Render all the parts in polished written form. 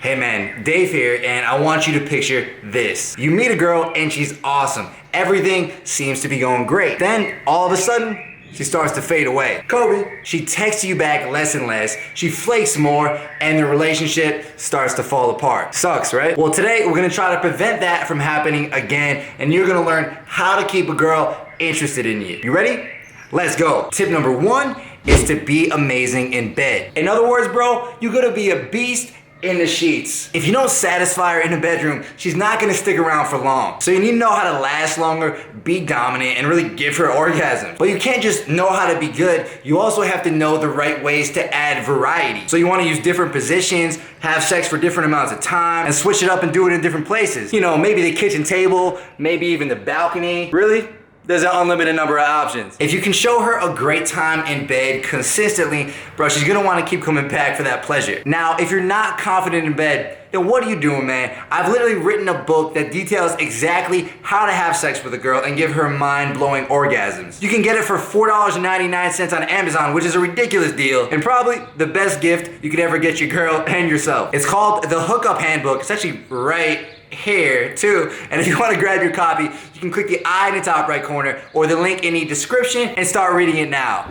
Hey man, Dave here, and I want you to picture this. You meet a girl and she's awesome. Everything seems to be going great. Then, all of a sudden, she starts to fade away. Kobe, she texts you back less and less, she flakes more, and the relationship starts to fall apart. Sucks, right? Well, today we're gonna try to prevent that from happening again, and you're gonna learn how to keep a girl interested in you. You ready? Let's go. Tip number 1 is to be amazing in bed. In other words, bro, you're gonna be a beast in the sheets. If you don't satisfy her in the bedroom, she's not gonna stick around for long. So you need to know how to last longer, be dominant, and really give her orgasms. But you can't just know how to be good, you also have to know the right ways to add variety. So you wanna use different positions, have sex for different amounts of time, and switch it up and do it in different places. You know, maybe the kitchen table, maybe even the balcony. Really? There's an unlimited number of options. If you can show her a great time in bed consistently, bro, she's gonna wanna keep coming back for that pleasure. Now, if you're not confident in bed, then what are you doing, man? I've literally written a book that details exactly how to have sex with a girl and give her mind-blowing orgasms. You can get it for $4.99 on Amazon, which is a ridiculous deal, and probably the best gift you could ever get your girl and yourself. It's called The Hookup Handbook. It's actually right here too, and if you want to grab your copy, you can click the I in the top right corner or the link in the description and start reading it now.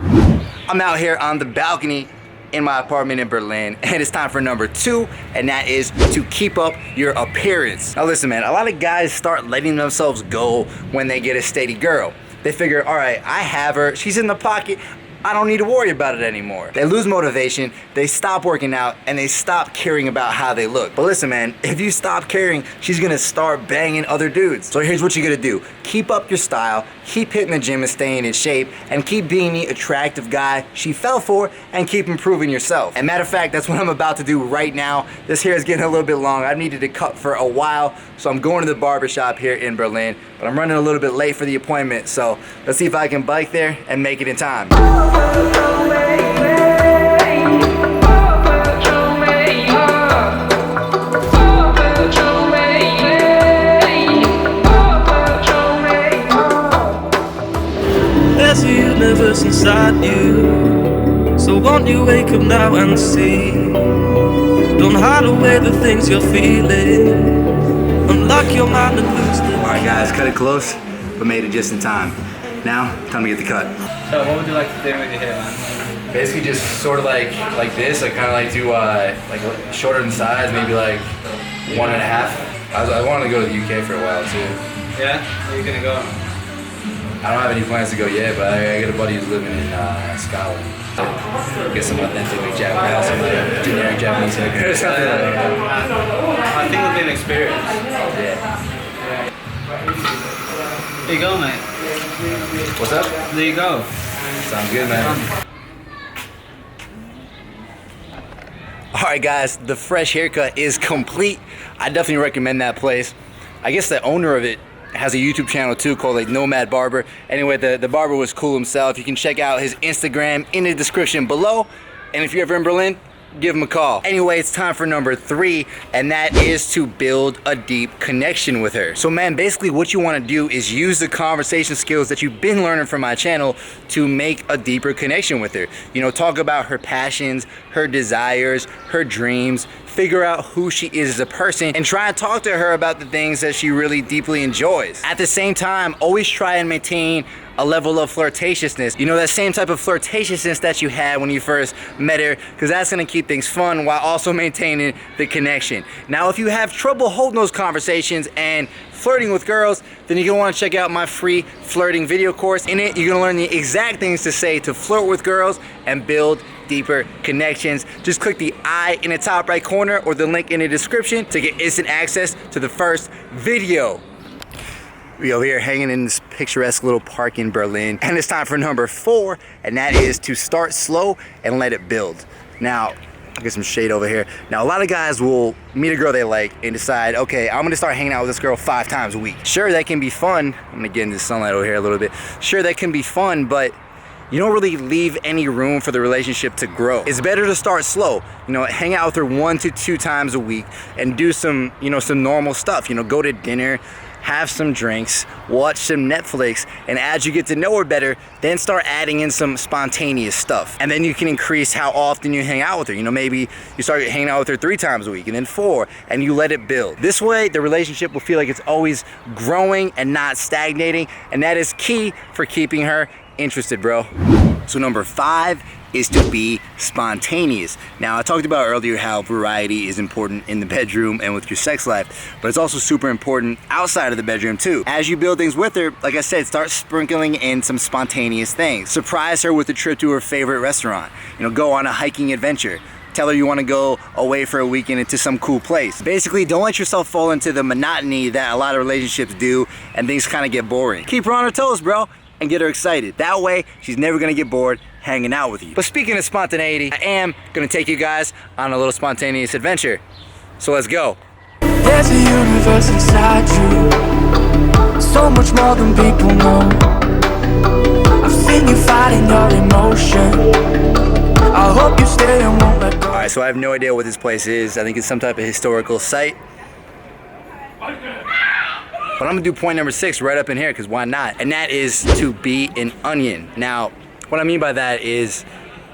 I'm out here on the balcony in my apartment in Berlin, and it's time for number 2, and that is to keep up your appearance. Now listen, man, a lot of guys start letting themselves go when they get a steady girl. They figure, all right, I have her, she's in the pocket, I don't need to worry about it anymore. They lose motivation, they stop working out, and they stop caring about how they look. But listen, man, if you stop caring, she's gonna start banging other dudes. So here's what you're gonna do. Keep up your style, keep hitting the gym and staying in shape, and keep being the attractive guy she fell for, and keep improving yourself. And matter of fact, that's what I'm about to do right now. This hair is getting a little bit long. I've needed to cut for a while, so I'm going to the barber shop here in Berlin, but I'm running a little bit late for the appointment, so let's see if I can bike there and make it in time. There's a universe inside you, so won't you wake up now and see? Don't hide away the things you're feeling. Unlock your mind and lose the. Alright guys, cut it close, but made it just in time. Now, time to get the cut. So what would you like to do with your hair, man? Basically just sort of like this. I kind of like do like shorter in size, maybe like 1.5. I wanted to go to the UK for a while too. Yeah? Where are you gonna go? I don't have any plans to go yet, but I got a buddy who's living in Scotland. Get some authentic Japanese, some generic Japanese hair or something like that. I think it'll be an experience. Yeah. There you go, mate. What's up? There you go. Sounds good, man. Alright guys, the fresh haircut is complete. I definitely recommend that place. I guess the owner of it has a YouTube channel too called like Nomad Barber. Anyway, the barber was cool himself. You can check out his Instagram in the description below. And if you're ever in Berlin, give him a call. Anyway, it's time for number 3, and that is to build a deep connection with her. So man, basically what you want to do is use the conversation skills that you've been learning from my channel to make a deeper connection with her. You know, talk about her passions, her desires, her dreams, figure out who she is as a person, and try and talk to her about the things that she really deeply enjoys. At the same time, always try and maintain a level of flirtatiousness. You know, that same type of flirtatiousness that you had when you first met her, because that's gonna keep things fun while also maintaining the connection. Now, if you have trouble holding those conversations and flirting with girls, then you're gonna wanna check out my free flirting video course. In it, you're gonna learn the exact things to say to flirt with girls and build deeper connections. Just click the I in the top right corner or the link in the description to get instant access to the first video. We over here hanging in this picturesque little park in Berlin, and it's time for number 4, and that is to start slow and let it build. Now, I'll get some shade over here. Now, a lot of guys will meet a girl they like and decide, okay, I'm gonna start hanging out with this girl 5 times a week. Sure, that can be fun. I'm gonna get into the sunlight over here a little bit. Sure, that can be fun, but you don't really leave any room for the relationship to grow. It's better to start slow. You know, hang out with her 1 to 2 times a week and do some, you know, some normal stuff. You know, go to dinner, have some drinks, watch some Netflix, and as you get to know her better, then start adding in some spontaneous stuff. And then you can increase how often you hang out with her. You know, maybe you start hanging out with her 3 times a week and then 4, and you let it build. This way, the relationship will feel like it's always growing and not stagnating, and that is key for keeping her interested, bro. So number 5 is to be spontaneous. Now, I talked about earlier how variety is important in the bedroom and with your sex life, but it's also super important outside of the bedroom too. As you build things with her, like I said, start sprinkling in some spontaneous things. Surprise her with a trip to her favorite restaurant. You know, go on a hiking adventure. Tell her you want to go away for a weekend into some cool place. Basically, don't let yourself fall into the monotony that a lot of relationships do and things kind of get boring. Keep her on her toes, bro, and get her excited. That way, she's never gonna get bored hanging out with you. But speaking of spontaneity, I am gonna take you guys on a little spontaneous adventure. So let's go. There's a universe inside you, so much more than people know. I've seen you fighting your emotion. I hope you stay and won't let go. All right, so I have no idea what this place is. I think it's some type of historical site. But I'm gonna do point number 6 right up in here, because why not? And that is to be an onion. Now, what I mean by that is,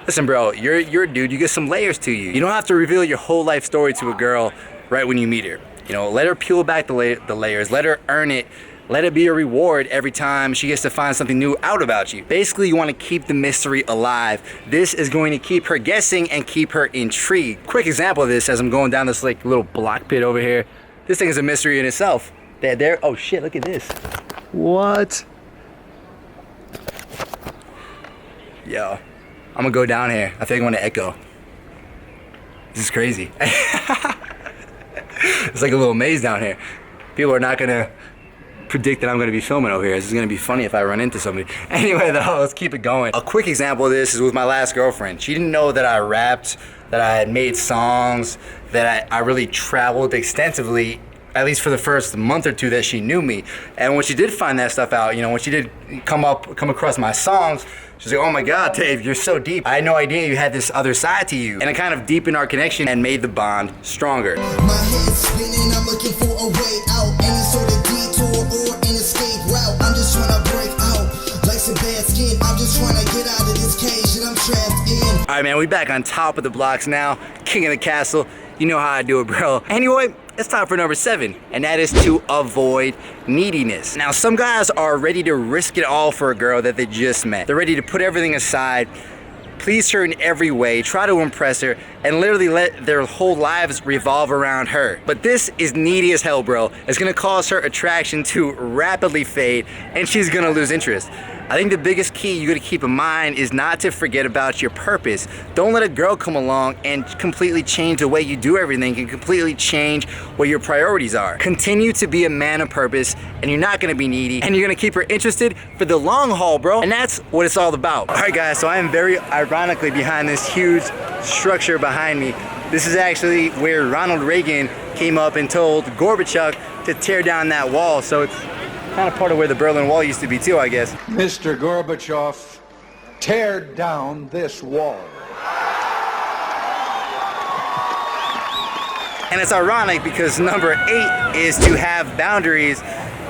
listen, bro, you're a dude, you get some layers to you. You don't have to reveal your whole life story to a girl right when you meet her. You know, let her peel back the layers, let her earn it, let it be a reward every time she gets to find something new out about you. Basically, you wanna keep the mystery alive. This is going to keep her guessing and keep her intrigued. Quick example of this, as I'm going down this like little block pit over here, this thing is a mystery in itself. Oh shit, look at this. What? Yo, I'm gonna go down here. I think I'm gonna echo. This is crazy. It's like a little maze down here. People are not gonna predict that I'm gonna be filming over here. This is gonna be funny if I run into somebody. Anyway though, let's keep it going. A quick example of this is with my last girlfriend. She didn't know that I rapped, that I had made songs, that I really traveled extensively, at least for the first month or 2 that she knew me. And when she did find that stuff out, you know, when she did come across my songs, she's like, oh my God, Dave, you're so deep. I had no idea you had this other side to you. And it kind of deepened our connection and made the bond stronger. My head's spinning, I'm looking for a way out. Any sort of detour or an escape route. I'm just trying to break out. Like some bad skin, I'm just trying to get out of this cage that I'm trapped in. All right, man, we back on top of the blocks now. King of the castle. You know how I do it, bro. Anyway, it's time for number 7, and that is to avoid neediness. Now, some guys are ready to risk it all for a girl that they just met. They're ready to put everything aside, please her in every way, try to impress her, and literally let their whole lives revolve around her. But this is needy as hell, bro. It's gonna cause her attraction to rapidly fade, and she's gonna lose interest. I think the biggest key you gotta keep in mind is not to forget about your purpose. Don't let a girl come along and completely change the way you do everything and completely change what your priorities are. Continue to be a man of purpose, and you're not gonna be needy, and you're gonna keep her interested for the long haul, bro. And that's what it's all about. All right, guys, so I am very ironically behind this huge structure behind me. This is actually where Ronald Reagan came up and told Gorbachev to tear down that wall. So it's kind of part of where the Berlin Wall used to be too, I guess. Mr. Gorbachev, tear down this wall. And it's ironic because number 8 is to have boundaries.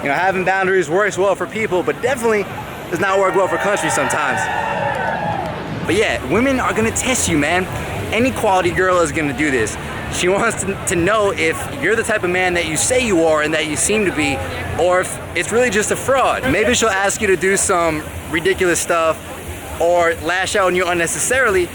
You know, having boundaries works well for people, but definitely does not work well for countries sometimes. But yeah, women are gonna test you, man. Any quality girl is gonna do this. She wants to know if you're the type of man that you say you are and that you seem to be, or if it's really just a fraud. Maybe she'll ask you to do some ridiculous stuff or lash out on you unnecessarily.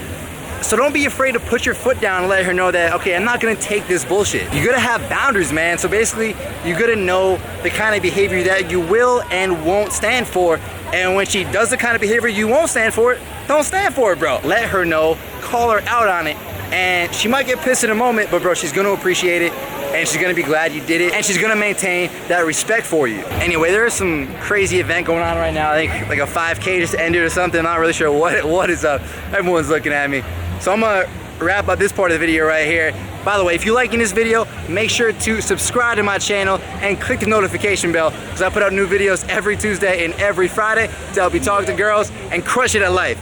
So don't be afraid to put your foot down and let her know that, okay, I'm not gonna take this bullshit. You gotta have boundaries, man. So basically, you gotta know the kind of behavior that you will and won't stand for. And when she does the kind of behavior you won't stand for, don't stand for it, bro. Let her know, call her out on it. And she might get pissed in a moment, but bro, she's gonna appreciate it, and she's gonna be glad you did it, and she's gonna maintain that respect for you. Anyway, there is some crazy event going on right now. I think like a 5K just ended or something. I'm not really sure what is up. Everyone's looking at me. So I'm gonna wrap up this part of the video right here. By the way, if you're liking this video, make sure to subscribe to my channel and click the notification bell, because I put out new videos every Tuesday and every Friday to help you talk to girls and crush it at life.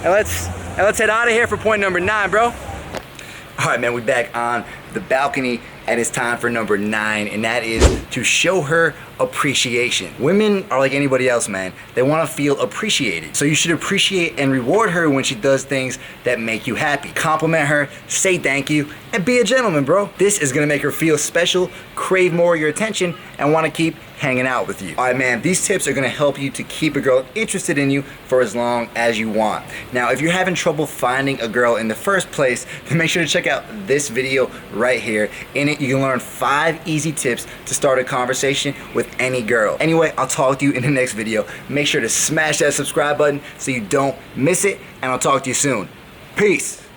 And let's head out of here for point number 9, bro. All right, man, we're back on the balcony, And it's time for number 9, and that is to show her appreciation. Women are like anybody else, man. They want to feel appreciated. So you should appreciate and reward her when she does things that make you happy. Compliment her, say thank you, and be a gentleman, bro. This is gonna make her feel special, crave more of your attention, and want to keep hanging out with you. All right, man, these tips are gonna help you to keep a girl interested in you for as long as you want. Now, if you're having trouble finding a girl in the first place, then make sure to check out this video right here. In it, you can learn 5 easy tips to start a conversation with any girl. Anyway, I'll talk to you in the next video. Make sure to smash that subscribe button so you don't miss it, and I'll talk to you soon. Peace.